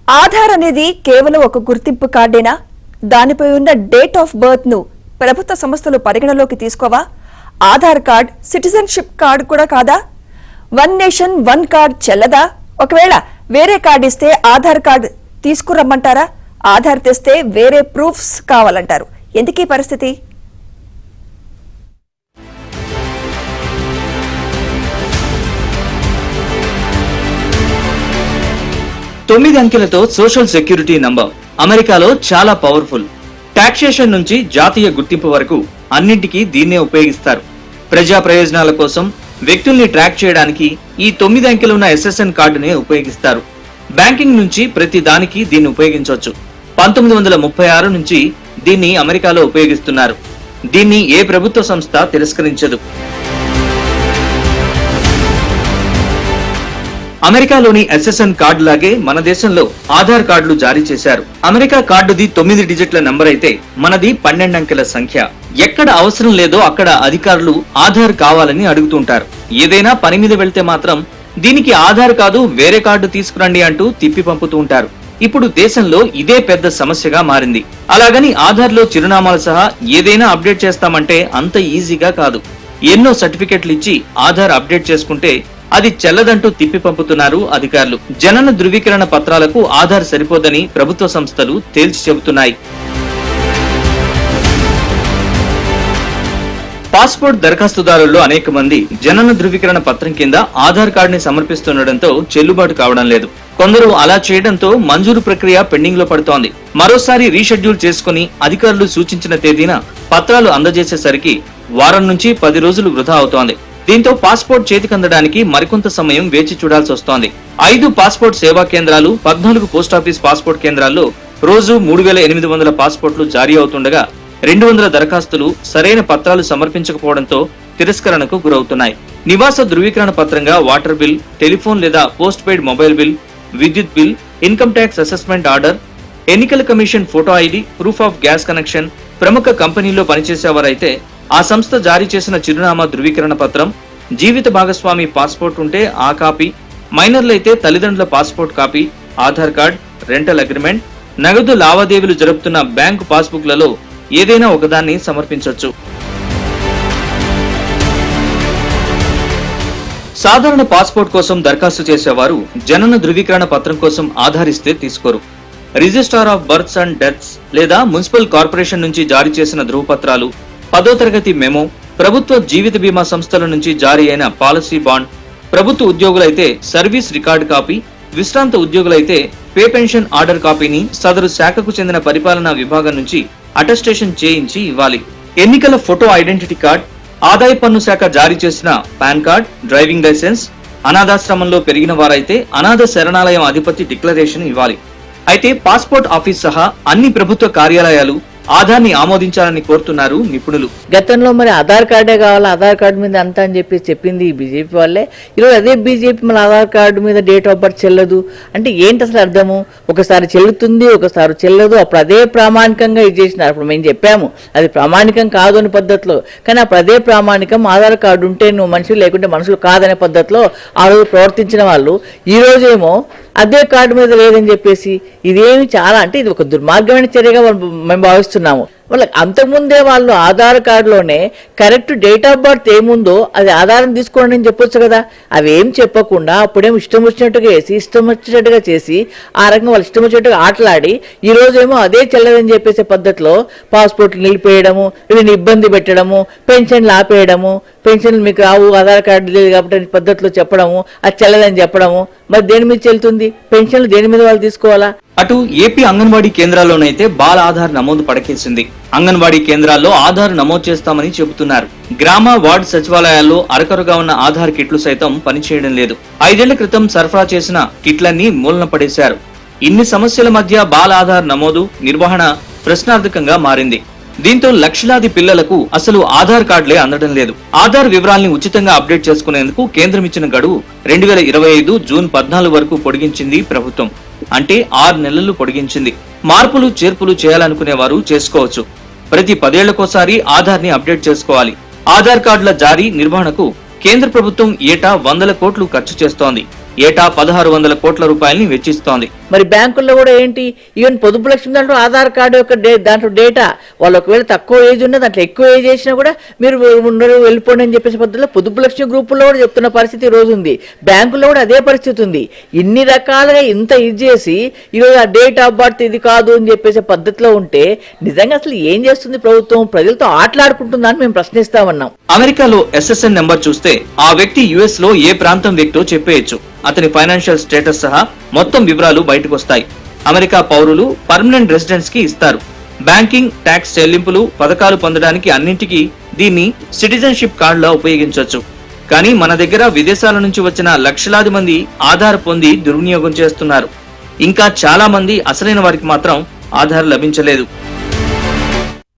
ఆధార్ అనేది కేవలం ఒక గుర్తింపు కార్డేనా? దానిపై ఉన్న డేట్ ఆఫ్ బర్త్ ను ప్రభుత్వ సంస్థలు పరిగణలోకి తీసుకోవా? ఆధార్ కార్డ్ సిటిజన్షిప్ కార్డు కూడా కాదా? వన్ నేషన్ వన్ కార్డ్ చెల్లదా? ఒకవేళ వేరే కార్డు ఇస్తే ఆధార్ కార్డు తీసుకురమ్మంటారా? ఆధార్ తెస్తే వేరే ప్రూఫ్స్ కావాలంటారు. ఎందుకీ పరిస్థితి? తొమ్మిది అంకెలతో సోషల్ సెక్యూరిటీ నంబర్ అమెరికాలో చాలా పవర్ఫుల్. టాక్సేషన్ నుంచి జాతీయ గుర్తింపు వరకు అన్నింటికీ దీన్నే ఉపయోగిస్తారు. ప్రజా ప్రయోజనాల కోసం వ్యక్తుల్ని ట్రాక్ చేయడానికి ఈ 9 అంకెలు ఉన్న SSN కార్డునే ఉపయోగిస్తారు. బ్యాంకింగ్ నుంచి ప్రతి దానికి దీన్ని ఉపయోగించవచ్చు. 1936 నుంచి దీన్ని అమెరికాలో ఉపయోగిస్తున్నారు. దీన్ని ఏ ప్రభుత్వ సంస్థ తిరస్కరించదు. అమెరికాలోని SSN కార్డు లాగే మన దేశంలో ఆధార్ కార్డులు జారీ చేశారు. అమెరికా కార్డుది 9 డిజిట్ల నంబర్ అయితే మనది 12 అంకెల సంఖ్య. ఎక్కడ అవసరం లేదో అక్కడ అధికారులు ఆధార్ కావాలని అడుగుతుంటారు. ఏదైనా పని మీద వెళ్తే మాత్రం దీనికి ఆధార్ కాదు వేరే కార్డు తీసుకురండి అంటూ తిప్పి పంపుతూ ఉంటారు. ఇప్పుడు దేశంలో ఇదే పెద్ద సమస్యగా మారింది. అలాగని ఆధార్ లో చిరునామాలు సహా ఏదైనా అప్డేట్ చేస్తామంటే అంత ఈజీగా కాదు. ఎన్నో సర్టిఫికెట్లు ఇచ్చి ఆధార్ అప్డేట్ చేసుకుంటే అది చెల్లదంటూ తిప్పి పంపుతున్నారు అధికారులు. జనన ధృవీకరణ పత్రాలకు ఆధార్ సరిపోదని ప్రభుత్వ సంస్థలు తేల్చి చెబుతున్నాయి. పాస్పోర్ట్ దరఖాస్తుదారుల్లో అనేక మంది జనన ధృవీకరణ పత్రం కింద ఆధార్ కార్డుని సమర్పిస్తుండటంతో చెల్లుబాటు కావడం లేదు. కొందరు అలా చేయడంతో మంజూరు ప్రక్రియ పెండింగ్ లో పడుతోంది. మరోసారి రీషెడ్యూల్ చేసుకుని అధికారులు సూచించిన తేదీన పత్రాలు అందజేసేసరికి వారం నుంచి 10 రోజులు వృధా అవుతోంది. దీంతో పాస్పోర్ట్ చేతికందడానికి మరికొంత సమయం వేచి చూడాల్సి వస్తోంది. 5 పాస్పోర్ట్ సేవా కేంద్రాలు, 14 పోస్టాఫీస్ పాస్పోర్ట్ కేంద్రాల్లో రోజు 3800 పాస్పోర్ట్లు జారీ అవుతుండగా 200 దరఖాస్తులు సరైన పత్రాలు సమర్పించకపోవడంతో తిరస్కరణకు గురవుతున్నాయి. నివాస ధృవీకరణ పత్రంగా వాటర్ బిల్, టెలిఫోన్ లేదా పోస్ట్ పెయిడ్ మొబైల్ బిల్, విద్యుత్ bill, income tax assessment order, ఎన్నికల commission photo ID, proof of gas connection, ప్రముఖ కంపెనీలో పనిచేసేవారైతే ఆ సంస్థ జారీ చేసిన చిరునామా ధృవీకరణ పత్రం, జీవిత భాగస్వామి పాస్పోర్ట్ ఉంటే ఆ కాపీ, మైనర్లైతే తల్లిదండ్రుల passport copy, Aadhaar card, rental agreement, నగదు లావాదేవీలు జరుపుతున్న బ్యాంకు పాస్బుక్లలో ఏదైనా ఒకదాన్ని సమర్పించవచ్చు. సాధారణ పాస్పోర్ట్ కోసం దరఖాస్తు చేసేవారు జనన ధృవీకరణ పత్రం కోసం ఆధారిస్తే తీసుకోరు. Registrar of births and deaths లేదా మున్సిపల్ కార్పొరేషన్ నుంచి జారీ చేసిన ధృవపత్రాలు, 10వ తరగతి మెమో, ప్రభుత్వ జీవిత బీమా సంస్థల నుంచి జారీ అయిన పాలసీ బాండ్, ప్రభుత్వ ఉద్యోగులైతే సర్వీస్ రికార్డు కాపీ, విశ్రాంత ఉద్యోగులైతే పే పెన్షన్ ఆర్డర్ కాపీని సదరు శాఖకు చెందిన పరిపాలనా విభాగం నుంచి అటెస్టేషన్ చేయించి ఇవ్వాలి. ఎన్నికల ఫోటో ఐడెంటిటీ కార్డ్, ఆదాయ పన్ను శాఖ జారీ చేసిన పాన్ కార్డ్, డ్రైవింగ్ లైసెన్స్, అనాథాశ్రమంలో పెరిగిన వారైతే అనాథ శరణాలయం అధిపతి డిక్లరేషన్ ఇవ్వాలి. అయితే పాస్పోర్ట్ ఆఫీస్ సహా అన్ని ప్రభుత్వ కార్యాలయాలు ఆధార్ ని ఆమోదించాలని కోరుతున్నారు నిపుణులు. గతంలో మరి ఆధార్ కార్డే కావాలా, ఆధార్ కార్డు మీద అంతా అని చెప్పి చెప్పింది ఈ బీజేపీ వాళ్ళే. ఈరోజు అదే బీజేపీ మన ఆధార్ కార్డు మీద డేట్ ఆఫ్ బర్త్ చెల్లదు అంటే ఏంటి అసలు అర్థము? ఒకసారి చెల్లుతుంది, ఒకసారి చెల్లదు. అప్పుడు అదే ప్రామాణికంగా ఇది చేసినారు. అప్పుడు మేము చెప్పాము అది ప్రామాణికం కాదు అనే పద్ధతిలో, కానీ అప్పుడు అదే ప్రామాణికం ఆధార్ కార్డు ఉంటే నువ్వు మనుషులు లేకుంటే మనుషులు కాదనే పద్ధతిలో ఆ రోజు ప్రవర్తించిన వాళ్ళు ఈ రోజేమో అదే కార్డు మీద లేదని చెప్పేసి ఇదేమి చాలా అంటే ఇది ఒక దుర్మార్గమైన చర్యగా మేము భావిస్తున్నాము. వాళ్ళకి అంతకుముందే వాళ్ళు ఆధార్ కార్డులోనే కరెక్ట్ డేట్ ఆఫ్ బర్త్ ఏముందో అది ఆధారం తీసుకోండి అని చెప్పొచ్చు కదా. అవేం చెప్పకుండా అప్పుడేమో ఇష్టం వచ్చినట్టుగా వేసి ఇష్టం వచ్చినట్టుగా చేసి ఆ రకంగా వాళ్ళు ఇష్టం వచ్చినట్టుగా ఆటలాడి ఈ రోజేమో అదే చెల్లదని చెప్పేసే పద్ధతిలో పాస్పోర్ట్లు నిలిపేయడము, వీళ్ళని ఇబ్బంది పెట్టడము, పెన్షన్లు ఆపేయడము, పెన్షన్లు మీకు రావు ఆధార్ కార్డు లేదు కాబట్టి పద్ధతిలో చెప్పడము, అది చెల్లదని చెప్పడము. మరి దేని మీద చెల్లుతుంది? పెన్షన్లు దేని మీద వాళ్ళు తీసుకోవాలా? అటు ఏపీ అంగన్వాడీ కేంద్రాల్లోనైతే బాల ఆధార్ నమోదు పడకేసింది. అంగన్వాడీ కేంద్రాల్లో ఆధార్ నమోదు చేస్తామని చెబుతున్నారు. గ్రామ వార్డు సచివాలయాల్లో అరకరుగా ఉన్న ఆధార్ కిట్లు సైతం పనిచేయడం లేదు. 5 ఏళ్ల క్రితం సరఫరా చేసిన కిట్లన్నీ మూలన పడేశారు. ఇన్ని సమస్యల మధ్య బాల ఆధార్ నమోదు, నిర్వహణ ప్రశ్నార్థకంగా మారింది. దీంతో లక్షలాది పిల్లలకు అసలు ఆధార్ కార్డులే అందడం లేదు. ఆధార్ వివరాల్ని ఉచితంగా అప్డేట్ చేసుకునేందుకు కేంద్రం ఇచ్చిన గడువు 2025 జూన్ 14 వరకు పొడిగించింది ప్రభుత్వం. అంటే 6 నెలలు పొడిగించింది. మార్పులు చేర్పులు చేయాలనుకునే వారు చేసుకోవచ్చు. ప్రతి 10 ఏళ్లకోసారి ఆధార్ ని అప్డేట్ చేసుకోవాలి. ఆధార్ కార్డుల జారీ నిర్వహణకు కేంద్ర ప్రభుత్వం ఏటా 100 కోట్లు ఖర్చు చేస్తోంది. ఏటా 1600 కోట్ల రూపాయలని వెచ్చిస్తోంది. మరి బ్యాంకుల్లో కూడా ఏంటి, ఈవెన్ పొదుపు లక్ష్మి దాంట్లో ఆధార్ కార్డు యొక్క దాంట్లో డేటా, వాళ్ళు ఒకవేళ తక్కువ ఏజ్ ఉన్నా దాంట్లో ఎక్కువ ఏజ్ చేసినా కూడా మీరు ఉండరు వెళ్ళిపోండి అని చెప్పేసి పద్ధతిలో పొదుపు లక్ష్మి గ్రూపుల్లో కూడా చెప్తున్న పరిస్థితి ఈ రోజు ఉంది. బ్యాంకుల్లో కూడా అదే పరిస్థితి ఉంది. ఇన్ని రకాలుగా ఇంత ఇది చేసి ఈరోజు ఆ డేట్ ఆఫ్ బర్త్ ఇది కాదు అని చెప్పేసి పద్ధతిలో ఉంటే నిజంగా అసలు ఏం చేస్తుంది ప్రభుత్వం? ప్రజలతో ఆటలాడుకుంటుందా అని మేము ప్రశ్నిస్తామన్నాం. అమెరికాలో SSN నెంబర్ చూస్తే ఆ వ్యక్తి US లో ఏ ప్రాంతం వ్యక్తో చెప్పేయచ్చు. అతని ఫైనాన్షియల్ స్టేటస్ సహా మొత్తం వివరాలు బయటకు వస్తాయి. అమెరికా పౌరులు పర్మనెంట్ రెసిడెంట్స్ కి ఇస్తారు. బ్యాంకింగ్, ట్యాక్స్ చెల్లింపులు, పథకాలు పొందడానికి అన్నింటికీ దీన్ని సిటిజన్షిప్ కార్డులా ఉపయోగించవచ్చు. కానీ మన దగ్గర విదేశాల నుంచి వచ్చిన లక్షలాది మంది ఆధార్ పొంది దుర్వినియోగం చేస్తున్నారు. ఇంకా చాలా మంది అసలైన వారికి మాత్రం ఆధార్ లభించలేదు.